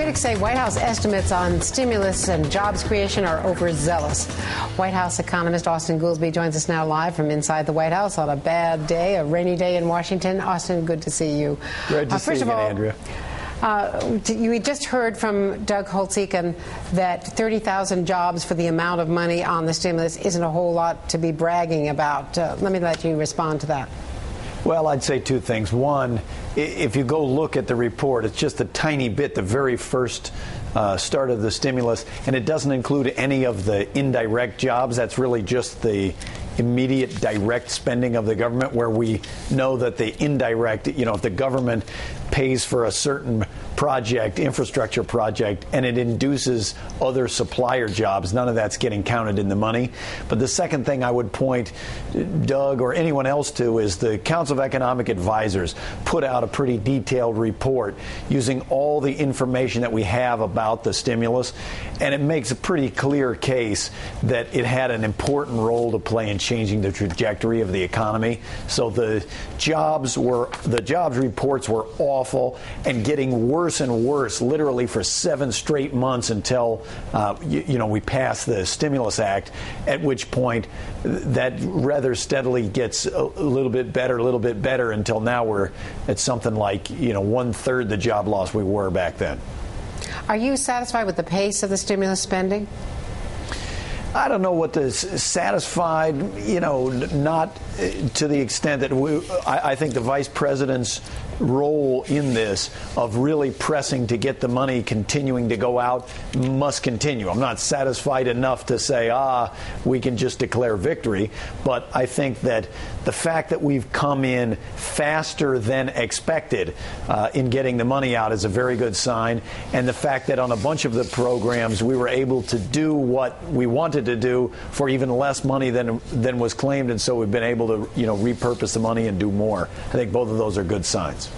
Critics say White House estimates on stimulus and jobs creation are overzealous. White House economist Austan Goolsbee joins us now live from inside the White House on a bad day, a rainy day in Washington. Austan, good to see you. Great to see you again, Andrea. We just heard from Doug Holtz-Eakin that 30,000 jobs for the amount of money on the stimulus isn't a whole lot to be bragging about. Let me let you respond to that. Well, I'd say two things. One, if you go look at the report, it's just a tiny bit, the very first start of the stimulus, and it doesn't include any of the indirect jobs. That's really just the immediate direct spending of the government, where we know that the indirect, if the government pays for a certain project, infrastructure project, and it induces other supplier jobs, none of that's getting counted in the money. But the second thing I would point Doug or anyone else to is the Council of Economic Advisors put out a pretty detailed report using all the information that we have about the stimulus, and it makes a pretty clear case that it had an important role to play in changing the trajectory of the economy. So the jobs reports were awful and getting worse and worse, literally for 7 straight months until we passed the Stimulus Act, at which point that rather steadily gets a little bit better until now we're at something like 1/3 the job loss we were back then. Are you satisfied with the pace of the stimulus spending? I don't know what the satisfied, not to the extent that I think the vice president's role in this of really pressing to get the money continuing to go out must continue. I'm not satisfied enough to say, we can just declare victory. But I think that the fact that we've come in faster than expected in getting the money out is a very good sign. And the fact that on a bunch of the programs we were able to do what we wanted to do for even less money than was claimed, and so we've been able to repurpose the money and do more. I think both of those are good signs.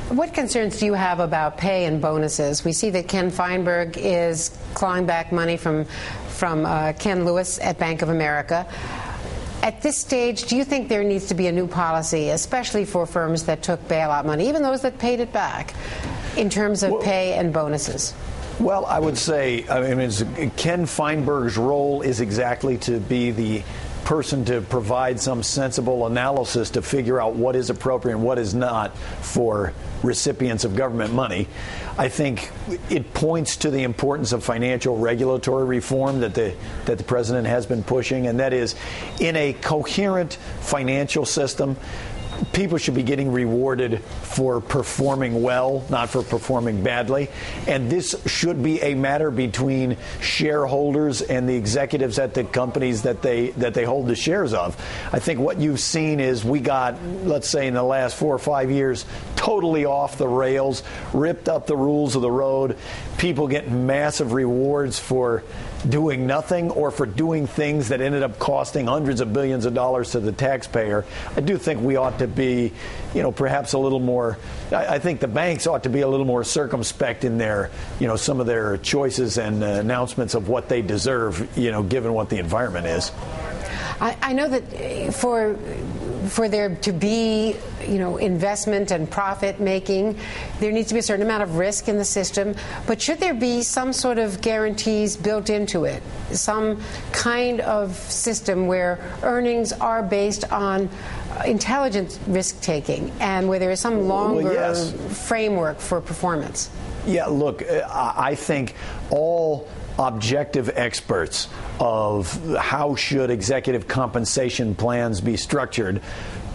What concerns do you have about pay and bonuses? We see that Ken Feinberg is clawing back money from Ken Lewis at Bank of America. At this stage, do you think there needs to be a new policy, especially for firms that took bailout money, even those that paid it back, in terms of pay and bonuses? Well, I would say, Ken Feinberg's role is exactly to be the person to provide some sensible analysis to figure out what is appropriate and what is not for recipients of government money. I think it points to the importance of financial regulatory reform that the president has been pushing, and that is, in a coherent financial system, people should be getting rewarded for performing well, not for performing badly. And this should be a matter between shareholders and the executives at the companies that they hold the shares of. I think what you've seen is we got, let's say in the last 4 or 5 years, totally off the rails, ripped up the rules of the road, people getting massive rewards for doing nothing or for doing things that ended up costing hundreds of billions of dollars to the taxpayer. I do think we ought to be, perhaps a little more, I think the banks ought to be a little more circumspect in their, some of their choices and announcements of what they deserve, given what the environment is. I know that for there to be, investment and profit making, there needs to be a certain amount of risk in the system. But should there be some sort of guarantees built into it, some kind of system where earnings are based on intelligent risk taking and where there is some longer framework for performance? Yeah, look, I think all objective experts of how should executive compensation plans be structured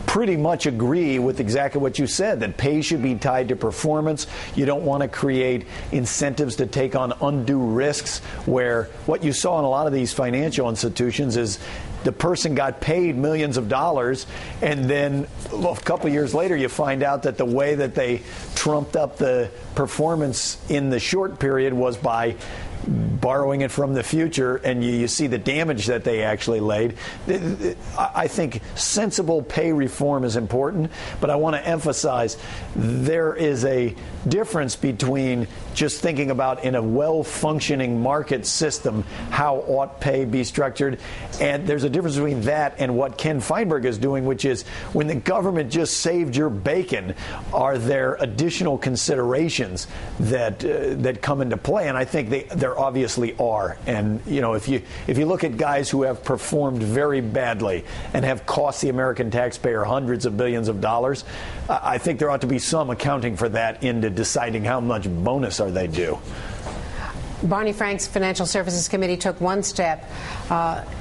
pretty much agree with exactly what you said, that pay should be tied to performance. You don't want to create incentives to take on undue risks, where what you saw in a lot of these financial institutions is the person got paid millions of dollars, and then a couple of years later you find out that the way that they trumped up the performance in the short period was by borrowing it from the future, and you see the damage that they actually laid. I think sensible pay reform is important, but I want to emphasize there is a difference between just thinking about in a well-functioning market system how ought pay be structured. And there's a difference between that and what Ken Feinberg is doing, which is when the government just saved your bacon, are there additional considerations that come into play? And I think there obviously are. And if you look at guys who have performed very badly and have cost the American taxpayer hundreds of billions of dollars, I think there ought to be some accounting for that into deciding how much bonus are they due. Barney Frank's Financial Services Committee took one step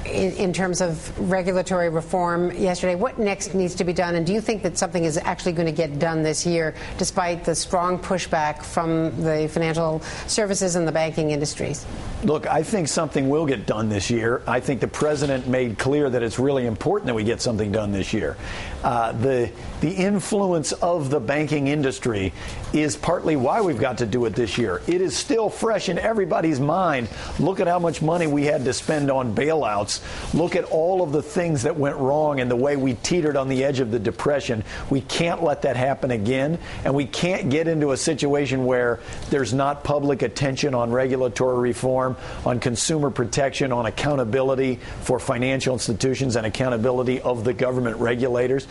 in terms of regulatory reform yesterday. What next needs to be done? And do you think that something is actually going to get done this year, despite the strong pushback from the financial services and the banking industries? Look, I think something will get done this year. I think the president made clear that it's really important that we get something done this year. The influence of the banking industry is partly why we've got to do it this year. It is still fresh in everybody's mind. Look at how much money we had to spend on bailouts. Look at all of the things that went wrong and the way we teetered on the edge of the Depression. We can't let that happen again, and we can't get into a situation where there's not public attention on regulatory reform, on consumer protection, on accountability for financial institutions and accountability of the government regulators,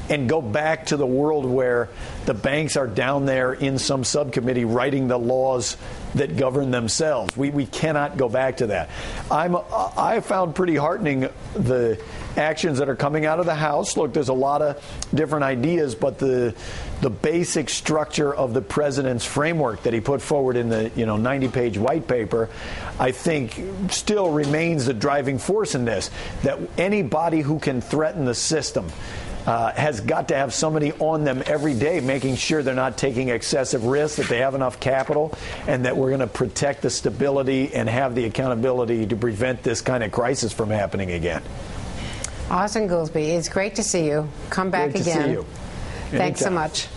and go back to the world where the banks are down there in some subcommittee writing the laws that govern themselves. We cannot go back to that. I found pretty heartening the actions that are coming out of the House. Look, there's a lot of different ideas, but the basic structure of the president's framework that he put forward in the 90-page white paper, I think still remains the driving force in this, that anybody who can threaten the system has got to have somebody on them every day making sure they're not taking excessive risks, that they have enough capital, and that we're going to protect the stability and have the accountability to prevent this kind of crisis from happening again. Austan Goolsbee, it's great to see you. Come back great again. To see you. Thanks so Anytime. much.